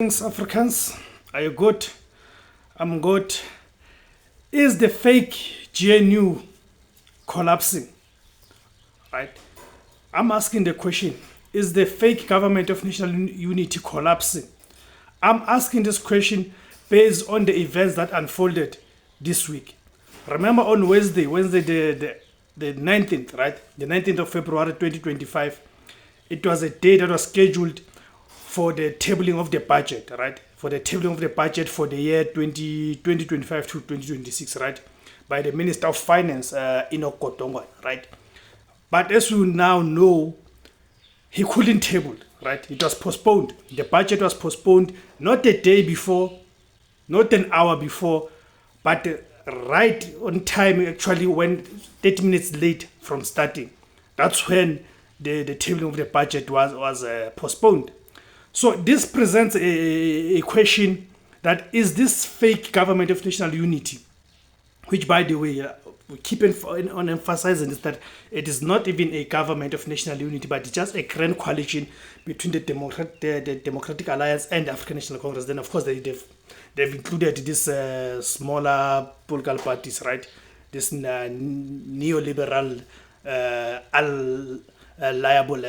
Thanks, Africans. Are you good? I'm good. Is the fake GNU collapsing? Right? I'm asking the question, is the fake government of national unity collapsing? I'm asking this question based on the events that unfolded this week. Remember on Wednesday, the 19th, right? The 19th of February 2025, it was a day that was scheduled for the tabling of the budget, right? For the tabling of the budget for the year 2025 to 2026, right? By the Minister of Finance, Enoch Godongwana, right? But as we now know, he couldn't table, right? It was postponed. The budget was postponed not a day before, not an hour before, but right on time, actually, when 30 minutes late from starting. That's when the tabling of the budget was postponed. So this presents a question that is this fake government of national unity, which, by the way, we keep on emphasizing is that it is not even a government of national unity, but it's just a grand coalition between the Democratic Alliance and the African National Congress. Then, of course, they've included these smaller political parties, right? This neoliberal, liable,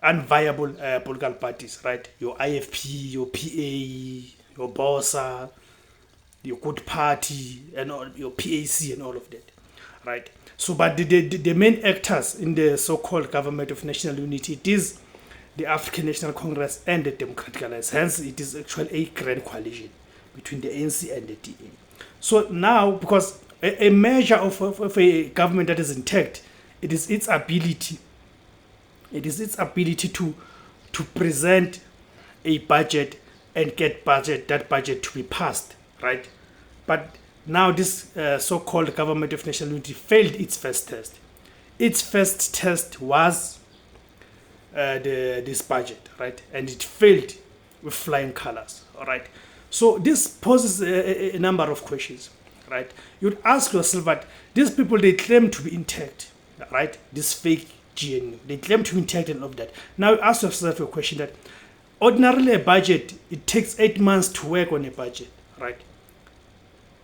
unviable political parties, right? Your IFP, your PA, your BOSA, your Good Party, and all your PAC, and all of that, right? So, but the main actors in the so-called government of national unity, it is the African National Congress and the Democratic Alliance. Hence, it is actually a grand coalition between the ANC and the DA. So now, because a measure of a government that is intact, it is its ability to present a budget and get that budget to be passed, right? But now this so-called government of national unity failed its first test. Its first test was this budget, right? And it failed with flying colors, all right? So this poses a number of questions, right? You'd ask yourself that these people, they claim to be intact, right? This fake GNU, they claim to be intact and all of that. Now you ask yourself a question that ordinarily a budget, it takes 8 months to work on a budget, right?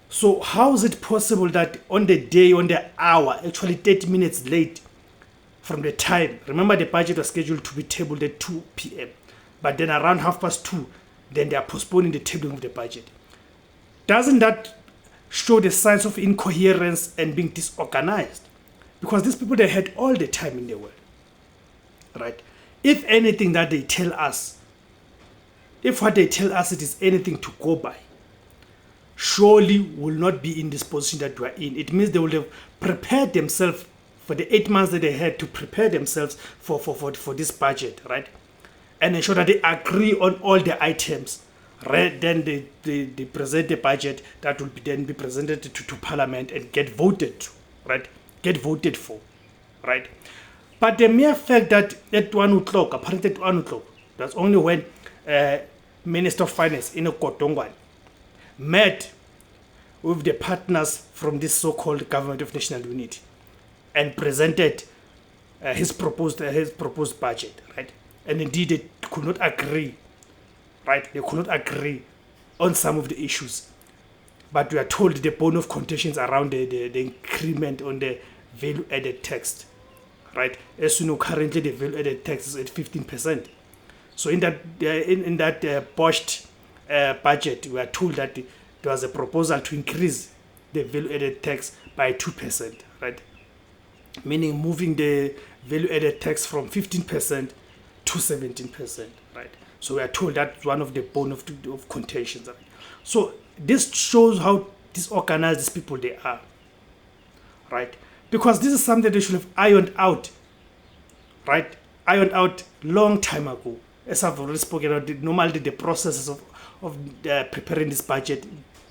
So how is it possible that on the day, on the hour, actually 30 minutes late from the time, remember the budget was scheduled to be tabled at 2 p.m., but then around 2:30, then they are postponing the tabling of the budget. Doesn't that show the signs of incoherence and being disorganized? Because these people, they had all the time in the world, right? If anything that they tell us, if what they tell us it is anything to go by, surely will not be in this position that we are in. It means they will have prepared themselves for the 8 months that they had to prepare themselves for this budget, right? And ensure that they agree on all the items. Right? Then they present the budget that will then be presented to Parliament and get voted to, right? Get voted for, right? But the mere fact that at 1 o'clock, apparently at 1 o'clock, that's only when Minister of Finance, Enoch Godongwana, met with the partners from this so-called government of national unity and presented his proposed budget, right? And indeed, they could not agree, right? They could not agree on some of the issues. But we are told the bone of contentions around the increment on the value-added tax, right? As you know, currently the value-added tax is at 15%. So in that botched budget, we are told that there was a proposal to increase the value-added tax by 2%, right? Meaning moving the value-added tax from 15% to 17%, right? So we are told that's one of the bone of contentions, right? So this shows how disorganized these people they are, right? Because this is something they should have ironed out, right? Ironed out long time ago. As I've already spoken about, normally the processes of preparing this budget,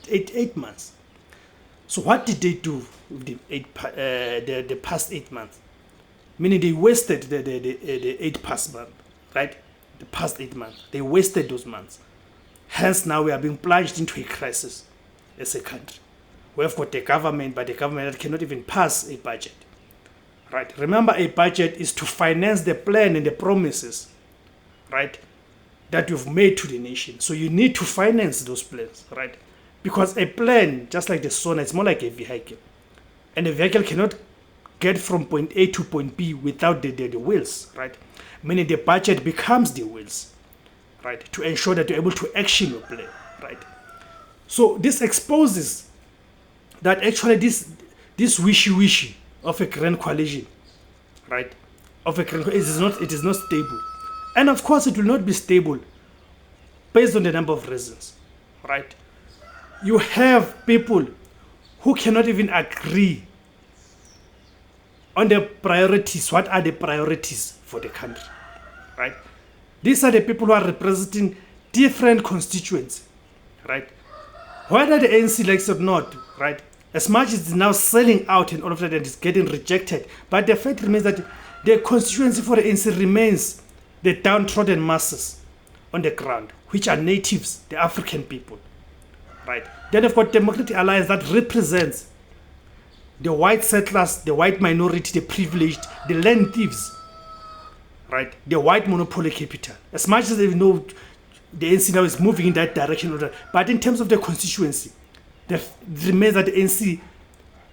eight months. So what did they do with the past 8 months? Meaning they wasted the 8 past months, right? The past 8 months. They wasted those months. Hence now we are being plunged into a crisis as a country. We have got a government, but the government that cannot even pass a budget, right? Remember, a budget is to finance the plan and the promises, right? that you've made to the nation. So you need to finance those plans, right? Because a plan, just like the sauna, it's more like a vehicle. And a vehicle cannot get from point A to point B without the wheels, right? Meaning the budget becomes the wheels, right? To ensure that you're able to action your plan, right? So this exposes that actually this wishy-wishy of a grand coalition, right? It is not stable. And of course it will not be stable based on the number of reasons, right? You have people who cannot even agree on the priorities. What are the priorities for the country, right? These are the people who are representing different constituents, right? Whether the ANC likes it or not, right? As much as it's now selling out and all of that and it's getting rejected, but the fact remains that the constituency for the ANC remains the downtrodden masses on the ground, which are natives, the African people, right? Then you've got Democratic Alliance that represents the white settlers, the white minority, the privileged, the land thieves, right? The white monopoly capital. As much as they know the ANC now is moving in that direction, but in terms of the constituency, it remains that the ANC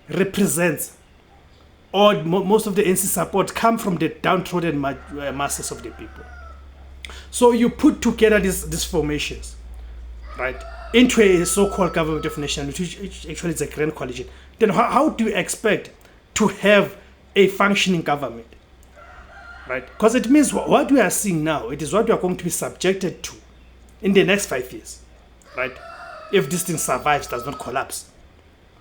represents, or most of the ANC support come from the downtrodden masses of the people. So you put together these formations, right, into a so-called government of nationality, which actually is a grand coalition. Then how do you expect to have a functioning government, right? Because it means what we are seeing now, it is what we are going to be subjected to in the next 5 years, right? If this thing survives, does not collapse,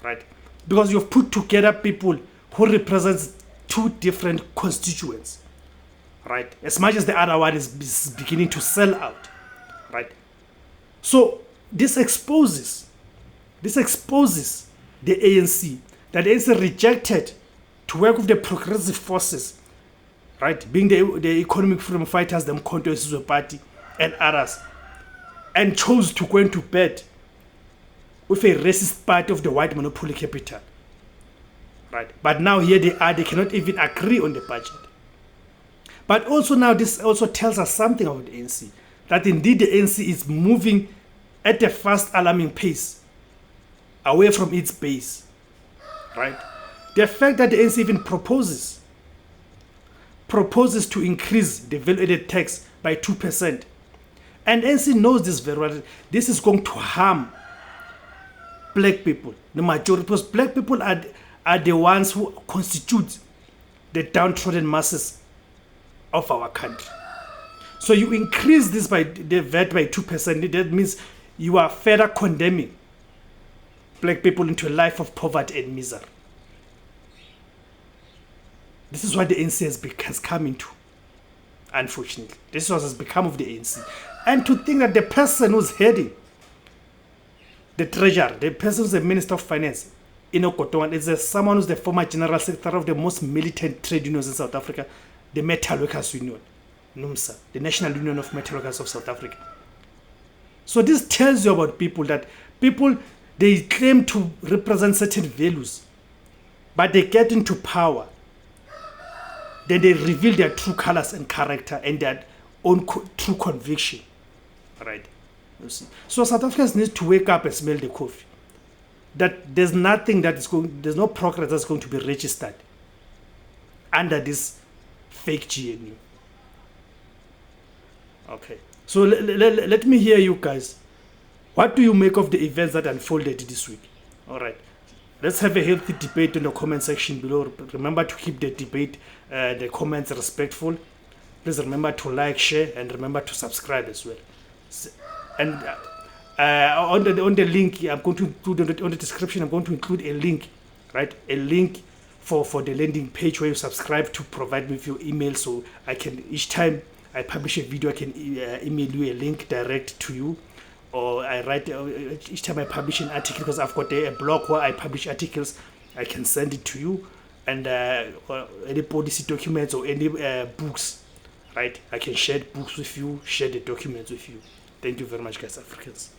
right? Because you've put together people who represent two different constituents, right? As much as the other one is beginning to sell out, right? So this exposes the ANC, that the ANC rejected to work with the progressive forces, right? Being the economic freedom fighters, the Mkhonto Sizwe Party and others, and chose to go into bed with a racist party of the white monopoly capital, right? But now here they are, they cannot even agree on the budget. But also now this also tells us something about the ANC, that indeed the ANC is moving at a fast alarming pace away from its base, right? The fact that the ANC even proposes to increase the value-added tax by 2%, and ANC knows this very well, this is going to harm black people, the majority, because black people are the ones who constitute the downtrodden masses of our country. So you increase this by the VAT by 2%, that means you are further condemning black people into a life of poverty and misery. This is what the ANC has come into, unfortunately. This is what has become of the ANC. And to think that the person who's heading the treasurer, the person who's the Minister of Finance, Kotoan, is someone who's the former General Secretary of the most militant trade unions in South Africa, the Metal Workers Union, NUMSA, the National Union of Metal Workers of South Africa. So this tells you about people, that people, they claim to represent certain values, but they get into power, then they reveal their true colors and character and their own true conviction, right? You see. So South Africans need to wake up and smell the coffee. That there's nothing there's no progress that's going to be registered under this fake GNU. Okay, so let me hear you guys. What do you make of the events that unfolded this week? All right, let's have a healthy debate in the comment section below. Remember to keep the debate, the comments respectful. Please remember to like, share, and remember to subscribe as well. And on the link, I'm going to include on the description, I'm going to include a link, right? A link for the landing page where you subscribe to provide me with your email, so I can, each time I publish a video, I can email you a link direct to you. Or I write, each time I publish an article, because I've got a blog where I publish articles, I can send it to you. And any policy documents or any books, right? I can share books with you, share the documents with you. Thank you very much, guys, Africans.